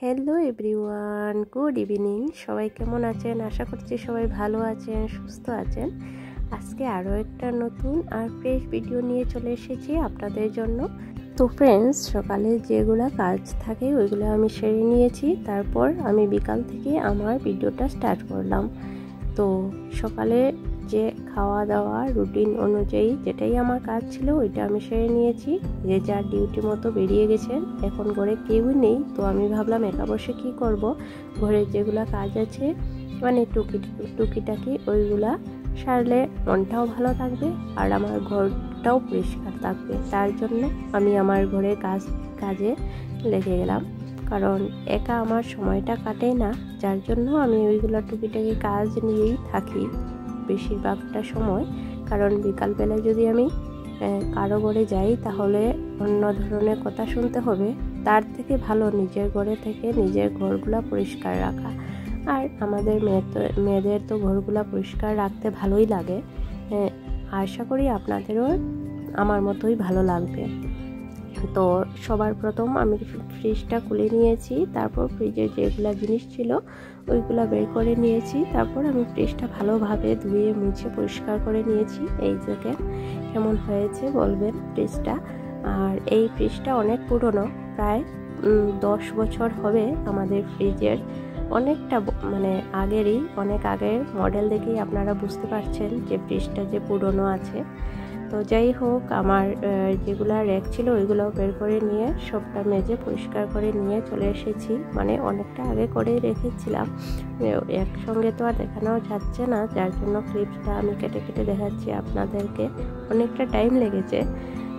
Hello everyone, good evening. সবাই কেমন আছেন? আশা করছি সবাই ভালো আছেন, সুস্থ আছেন। আজকে আরও একটা নতুন আর ফ্রেশ ভিডিও নিয়ে চলে এসেছি আপনাদের জন্য। তো ফ্রেন্ডস, সকালে যেগুলো কাজ থাকে ওইগুলো আমি সেরে নিয়েছি। তারপর আমি বিকাল থেকে আমার ভিডিওটা স্টার্ট করলাম। তো সকালে যে খাওয়া দাওয়া রুটিন অনুযায়ী যেটাই আমার কাজ ছিল ওইটা আমি সেরে নিয়েছি। যে যার ডিউটি মতো বেরিয়ে গেছেন। এখন ঘরে কেউই নেই, তো আমি ভাবলাম একা বসে কী করব, ঘরের যেগুলো কাজ আছে মানে টুকিটাকি ওইগুলা সারলে মনটাও ভালো থাকবে আর আমার ঘরটাও পরিষ্কার থাকবে। তার জন্য আমি আমার ঘরের কাজে লেগে গেলাম, কারণ একা আমার সময়টা কাটে না, যার জন্য আমি ওইগুলো টুকিটাকি কাজ নিয়েই থাকি বেশিরভাগটা সময়। কারণ বিকালবেলায় যদি আমি কারো ঘরে যাই তাহলে অন্য ধরনের কথা শুনতে হবে, তার থেকে ভালো নিজের ঘরে থেকে নিজের ঘরগুলা পরিষ্কার রাখা। আর আমাদের মেয়েদের তো ঘরগুলা পরিষ্কার রাখতে ভালোই লাগে। আশা করি আপনাদেরও আমার মতোই ভালো লাগবে। তো সবার প্রথম আমি ফ্রিজটা খুলে নিয়েছি, তারপর ফ্রিজে যেগুলো জিনিস ছিল ওইগুলো বের করে নিয়েছি। তারপর আমি ফ্রিজটা ভালোভাবে ধুয়ে মুছে পরিষ্কার করে নিয়েছি। এই জায়গায় কেমন হয়েছে বলবেন ফ্রিজটা। আর এই ফ্রিজটা অনেক পুরনো, প্রায় 10 বছর হবে আমাদের ফ্রিজের। অনেকটা মানে অনেক আগের মডেল দেখেই আপনারা বুঝতে পারছেন যে ফ্রিজটা যে পুরনো আছে। তো যাই হোক, আমার যেগুলো র্যাক ছিল ওইগুলো বের করে নিয়ে সবটা মেজে পরিষ্কার করে নিয়ে চলে এসেছি। মানে অনেকটা আগে করে রেখেছিলাম, একসঙ্গে তো আর দেখানো যাচ্ছে না, যার জন্য ক্লিপসটা আমি কেটে কেটে দেখাচ্ছি আপনাদেরকে। অনেকটা টাইম লেগেছে,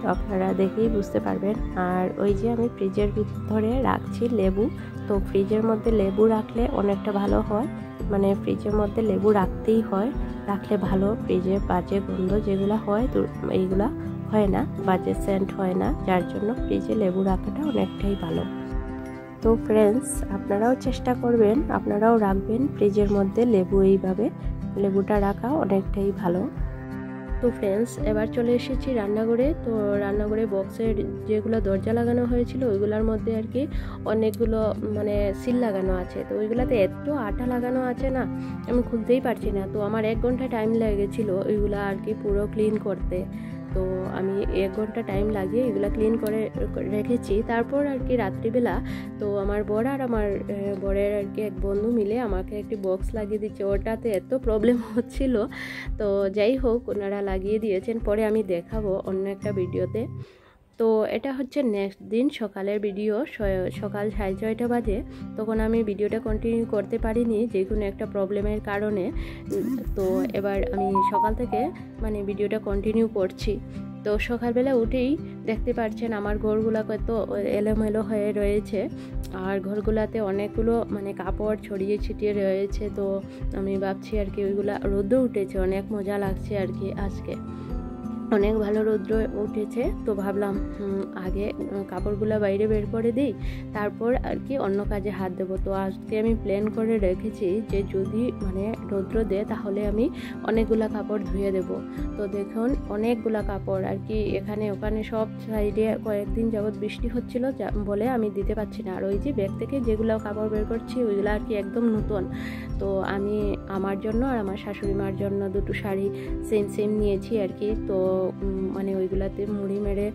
তো আপনারা দেখেই বুঝতে পারবেন। আর ওই যে আমি ফ্রিজের ভিতরে রাখছি লেবু, তো ফ্রিজের মধ্যে লেবু রাখলে অনেকটা ভালো হয়। মানে ফ্রিজের মধ্যে লেবু রাখতেই হয়, রাখলে ভালো। ফ্রিজে বাজে গন্ধ যেগুলো হয় এইগুলা হয় না, বাজে সেন্ট হয় না, যার জন্য ফ্রিজে লেবু রাখাটা অনেকটাই ভালো। তো ফ্রেন্ডস, আপনারাও চেষ্টা করবেন, আপনারাও রাখবেন ফ্রিজের মধ্যে লেবু। এইভাবে লেবুটা রাখা অনেকটাই ভালো। তো ফ্রেন্ডস, এবার চলে এসেছি রান্নাঘরে। তো রান্নাঘরে বক্সের যেগুলো দরজা লাগানো হয়েছিল ওইগুলোর মধ্যে আর কি অনেকগুলো মানে সিল লাগানো আছে। তো ওইগুলোতে এত আঠা লাগানো আছে না, আমি খুলতেই পারছি না। তো আমার 1 ঘন্টা টাইম লেগেছিল ওইগুলো আর কি পুরো ক্লিন করতে। তো আমি 1 ঘন্টা টাইম লাগিয়ে এগুলো ক্লিন করে রেখেছি। তারপর আর কি রাত্রিবেলা তো আমার বর আর আমার বরের আর কি এক বন্ধু মিলে আমাকে একটি বক্স লাগিয়ে দিচ্ছে। ওটাতে এত প্রবলেম হচ্ছিল, তো যাই হোক ওনারা লাগিয়ে দিয়েছেন, পরে আমি দেখাবো অন্য একটা ভিডিওতে। তো এটা হচ্ছে নেক্সট দিন সকালের ভিডিও। সকাল 6:30 বাজে, তখন আমি ভিডিওটা কন্টিনিউ করতে পারিনি যে কোনো একটা প্রবলেমের কারণে। তো এবার আমি সকাল থেকে মানে ভিডিওটা কন্টিনিউ করছি। তো সকালবেলা উঠেই দেখতে পাচ্ছেন আমার ঘরগুলো কত এলোমেলো হয়ে রয়েছে, আর ঘরগুলাতে অনেকগুলো মানে কাপড় ছড়িয়ে ছিটিয়ে রয়েছে। তো আমি ভাবছি আর কি ওইগুলা রোদ্র উঠেছে, অনেক মজা লাগছে আর কি, আজকে অনেক ভালো রৌদ্র উঠেছে। তো ভাবলাম আগে কাপড়গুলো বাইরে বের করে দিই, তারপর আর কি অন্য কাজে হাত দেবো। তো আজকে আমি প্ল্যান করে রেখেছি যে যদি মানে রৌদ্র দেয় তাহলে আমি অনেকগুলা কাপড় ধুয়ে দেব। তো দেখুন অনেকগুলা কাপড় আর কি এখানে ওখানে সব সাইডে কয়েকদিন যাবৎ বৃষ্টি হচ্ছিল বলে আমি দিতে পারছি না। আর ওই যে ব্যাগ থেকে যেগুলো কাপড় বের করছি ওইগুলো আর কি একদম নতুন। তো আমি আমার জন্য আর আমার শাশুড়ি মার জন্য দুটো শাড়ি সেম নিয়েছি আর কি। তো মানে ওইগুলাতে মুড়ি মেরে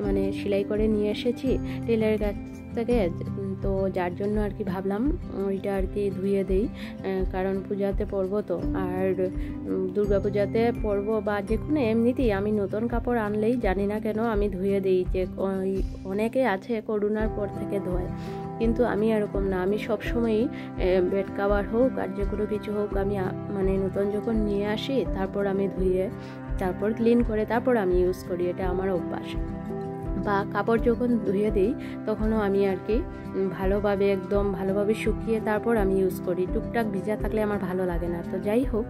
মানে সেলাই করে নিয়ে এসেছি টেলারের কাছ থেকে। তো যার জন্য আর কি ভাবলাম ওইটা আর কি ধুয়ে দেই, কারণ পূজাতে পরবো। তো আর দুর্গা পূজাতে পরবো বা যে কোনো এমনিতেই আমি নতুন কাপড় আনলেই জানি না কেন আমি ধুয়ে দিই। যে অনেকে আছে করোনার পর থেকে ধোয়, কিন্তু আমি এরকম না। আমি সবসময়ই বেড কাভার হোক আর যে কোনো কিছু হোক আমি মানে নতুন যখন নিয়ে আসি তারপর আমি ধুয়ে তারপর ক্লিন করে তারপর আমি ইউজ করি, এটা আমার অভ্যাস। বা কাপড় যখন ধুয়ে দিই তখনও আমি আর কি একদম ভালোভাবে শুকিয়ে তারপর আমি ইউজ করি। টুকটাক ভিজা থাকলে আমার ভালো লাগে না। তো যাই হোক,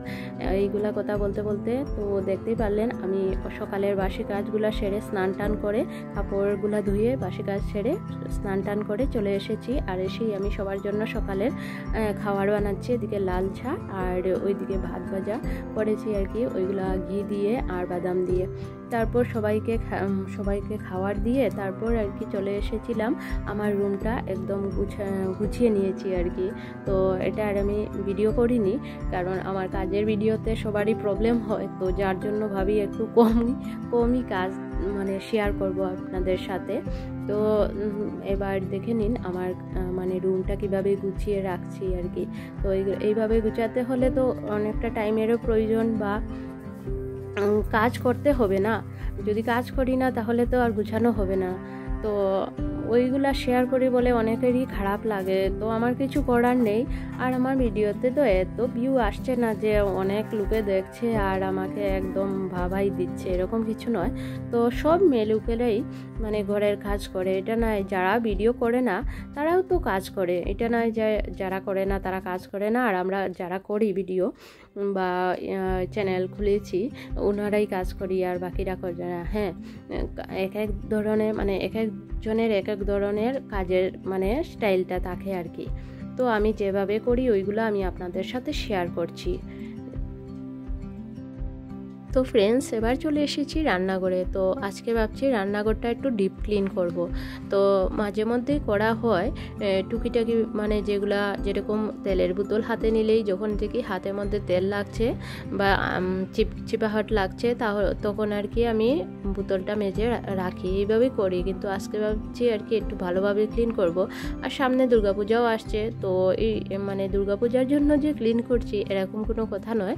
এইগুলা কথা বলতে বলতে তো দেখতেই পারলেন আমি সকালের বাসি কাজগুলো সেরে স্নান টান করে কাপড়গুলো ধুয়ে বাসি কাজ সেরে স্নান টান করে চলে এসেছি। আর এসেই আমি সবার জন্য সকালের খাবার বানাচ্ছি। এদিকে লাল চা আর ওইদিকে ভাত ভাজা করেছি আর কি, ওইগুলা ঘি দিয়ে আর বাদাম দিয়ে। তারপর সবাইকে খাবার দিয়ে তারপর আর কি চলে এসেছিলাম। আমার রুমটা একদম গুছিয়ে নিয়েছি আর কি। তো এটা আর আমি ভিডিও করিনি, কারণ আমার কাজের ভিডিওতে সবারই প্রবলেম হয়, তো যার জন্য ভাবি একটু কমই কাজ মানে শেয়ার করব আপনাদের সাথে। তো এবার দেখে নিন আমার মানে রুমটা কিভাবে গুছিয়ে রাখছি আর কি। তো এইভাবে গুছাতে হলে তো অনেকটা টাইমেরও প্রয়োজন, বা কাজ করতে হবে না। যদি কাজ করি না তাহলে তো আর গুছানো হবে না। তো ওইগুলা শেয়ার করি বলে অনেকেরই খারাপ লাগে, তো আমার কিছু করার নেই। আর আমার ভিডিওতে তো এত ভিউ আসছে না যে অনেক লোকে দেখছে আর আমাকে একদম ভাবাই দিচ্ছে, এরকম কিছু নয়। তো সব মেয়ে লোকেরাই মানে ঘরের কাজ করে, এটা নয় যারা ভিডিও করে না তারাও তো কাজ করে, এটা নয় যে যারা করে না তারা কাজ করে না। আর আমরা যারা করি ভিডিও বা চ্যানেল খুলেছি ওনারাই কাজ করি আর বাকিরা করে না। হ্যাঁ, এক এক ধরনের মানে এক একজনের এক এক ধরনের কাজের মানে স্টাইলটা থাকে আর কি। তো আমি যেভাবে করি ওইগুলো আমি আপনাদের সাথে শেয়ার করছি। তো ফ্রেন্ডস, এবার চলে এসেছি রান্নাঘরে। তো আজকে ভাবছি রান্নাঘরটা একটু ডিপ ক্লিন করব। তো মাঝে মধ্যেই করা হয় টুকিটাকি, মানে যেগুলা যেরকম তেলের বোতল হাতে নিলেই যখন থেকে হাতের মধ্যে তেল লাগছে বা চিপাহাট লাগছে তখন আর কি আমি বোতলটা মেজে রাখি, এইভাবেই করি। কিন্তু আজকে ভাবছি আর কি একটু ভালোভাবে ক্লিন করব। আর সামনে দুর্গাপূজাও আসছে, তো এই মানে দুর্গাপূজার জন্য যে ক্লিন করছি এরকম কোনো কথা নয়,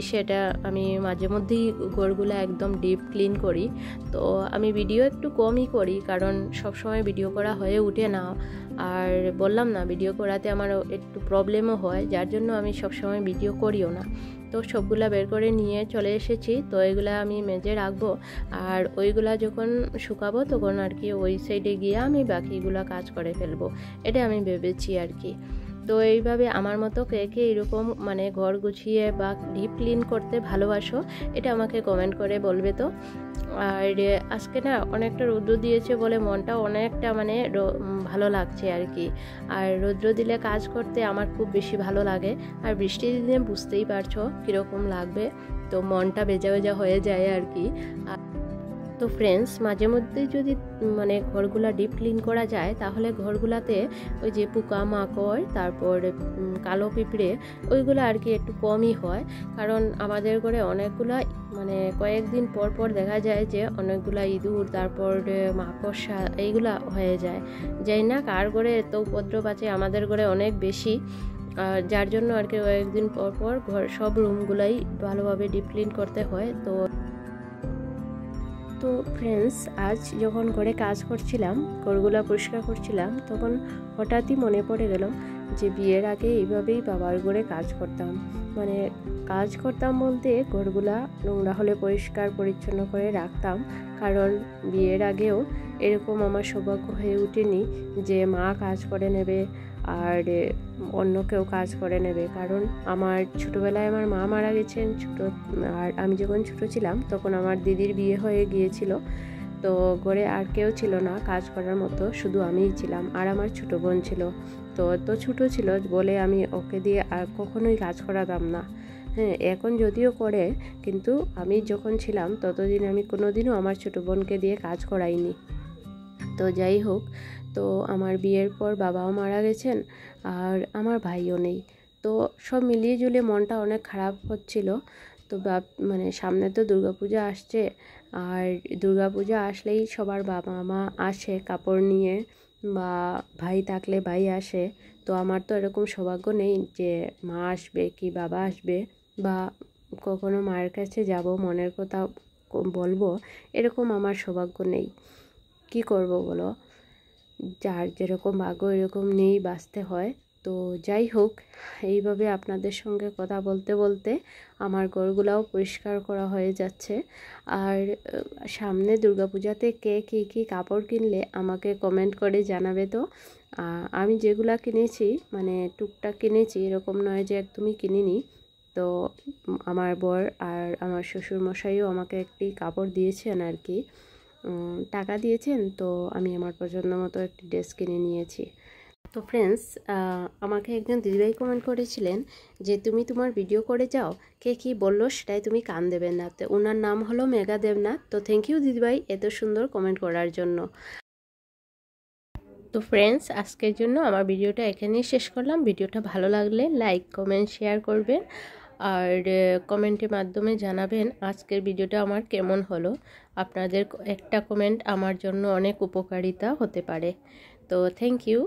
সেটা আমি মাঝে মধ্যেই ঘরগুলো একদম ডিপ ক্লিন করি। তো আমি ভিডিও একটু কমই করি, কারণ সব সময় ভিডিও করা হয়ে ওঠে না। আর বললাম না, ভিডিও করাতে আমার একটু প্রবলেমও হয়, যার জন্য আমি সব সময় ভিডিও করিও না। তো সবগুলা বের করে নিয়ে চলে এসেছি। তো এগুলা আমি মেজে রাখবো, আর ওইগুলা যখন শুকাবো তখন আর কি ওই সাইডে গিয়ে আমি বাকিগুলা কাজ করে ফেলবো, এটা আমি ভেবেছি আর কি। তো এইভাবে আমার মতো কে কে এরকম মানে ঘর গুছিয়ে বা ডিপ ক্লিন করতে ভালোবাসো, এটা আমাকে কমেন্ট করে বলবে। তো আর আজকে না অনেকটা রৌদ্র দিয়েছে বলে মনটা অনেকটা মানে ভালো লাগছে আর কি। আর রৌদ্র দিলে কাজ করতে আমার খুব বেশি ভালো লাগে, আর বৃষ্টির দিনে বুঝতেই পারছো কীরকম লাগবে, তো মনটা ভেজা ভেজা হয়ে যায় আর কি। তো ফ্রেন্ডস, মাঝে মধ্যে যদি মানে ঘরগুলা ডিপ ক্লিন করা যায় তাহলে ঘরগুলাতে ওই যে পোকা মাকড়, তারপর কালো পিঁপড়ে, ওইগুলো আর কি একটু কমই হয়। কারণ আমাদের ঘরে অনেকগুলা মানে কয়েকদিন পর পর দেখা যায় যে অনেকগুলা ইঁদুর, তারপর মাকড়সা এইগুলা হয়ে যায়। যাই না কার ঘরে এত উপদ্রব আছে, আমাদের ঘরে অনেক বেশি, যার জন্য আর কি কয়েকদিন পর পর ঘর সব রুমগুলাই ভালোভাবে ডিপ ক্লিন করতে হয়। তো ফ্রেন্ডস, আজ যখন ঘরে কাজ করছিলাম, ঘরগুলা পরিষ্কার করছিলাম, তখন হঠাৎই মনে পড়ে গেল যে বিয়ের আগে এইভাবেই বাবার ঘরে কাজ করতাম। মানে কাজ করতাম বলতে ঘরগুলা নোংরা হলে পরিষ্কার পরিচ্ছন্ন করে রাখতাম, কারণ বিয়ের আগেও এরকম আমার সৌভাগ্য হয়ে ওঠেনি যে মা কাজ করে নেবে আর অন্য কেউ কাজ করে নেবে। কারণ আমার ছোটোবেলায় আমার মা মারা গেছেন আর আমি যখন ছোটো ছিলাম তখন আমার দিদির বিয়ে হয়ে গিয়েছিল। তো ঘরে আর কেউ ছিল না কাজ করার মতো, শুধু আমিই ছিলাম আর আমার ছোটো বোন ছিল। তো ছোটো ছিল বলে আমি ওকে দিয়ে আর কখনোই কাজ করাতাম না। হ্যাঁ, এখন যদিও করে, কিন্তু আমি যখন ছিলাম ততদিন আমি কোনোদিনও আমার ছোটো বোনকে দিয়ে কাজ করাইনি। তো যাই হোক, তো আমার বিয়ের পর বাবাও মারা গেছেন আর আমার ভাইও নেই। তো সব মিলিয়ে ঝুলিয়ে মনটা অনেক খারাপ হচ্ছিল। তো মানে সামনে তো দুর্গাপূজা আসছে, আর দুর্গাপূজা আসলেই সবার বাবা মা আসে কাপড় নিয়ে, বা ভাই থাকলে ভাই আসে। তো আমার তো এরকম সৌভাগ্য নেই যে মা আসবে কি বাবা আসবে, বা কখনো মায়ের কাছে যাব মনের কথা বলবো, এরকম আমার সৌভাগ্য নেই। কি করব বলো, যার যেরকম ভাগ্য এরকম নেই, বাঁচতে হয়। তো যাই হোক, এইভাবে আপনাদের সঙ্গে কথা বলতে বলতে আমার ঘরগুলাও পরিষ্কার করা হয়ে যাচ্ছে। আর সামনে দুর্গাপূজাতে কে কী কাপড় কিনলে আমাকে কমেন্ট করে জানাবে। তো আমি যেগুলা কিনেছি মানে টুকটাক কিনেছি, এরকম নয় যে একদমই কিনিনি। তো আমার বর আর আমার শ্বশুরমশাইও আমাকে একটি কাপড় দিয়েছেন আর কি, টাকা দিয়েছেন। তো আমি আমার পছন্দ মতো একটি ড্রেস কিনে নিয়েছি। তো ফ্রেন্ডস, আমাকে একজন দিদিভাই কমেন্ট করেছিলেন যে তুমি তোমার ভিডিও করে যাও, কে কী বললো সেটাই তুমি কান দেবে না। তো ওনার নাম হলো মেঘা দেবনাথ। তো থ্যাংক ইউ দিদিভাই এত সুন্দর কমেন্ট করার জন্য। তো ফ্রেন্ডস, আজকের জন্য আমার ভিডিওটা এখানেই শেষ করলাম। ভিডিওটা ভালো লাগলে লাইক কমেন্ট শেয়ার করবেন, আর কমেন্টের মাধ্যমে জানাবেন আজকের ভিডিওটা আমার কেমন হলো। আপনাদের একটা কমেন্ট আমার জন্য অনেক উপকারিতা হতে পারে। তো থ্যাংক ইউ।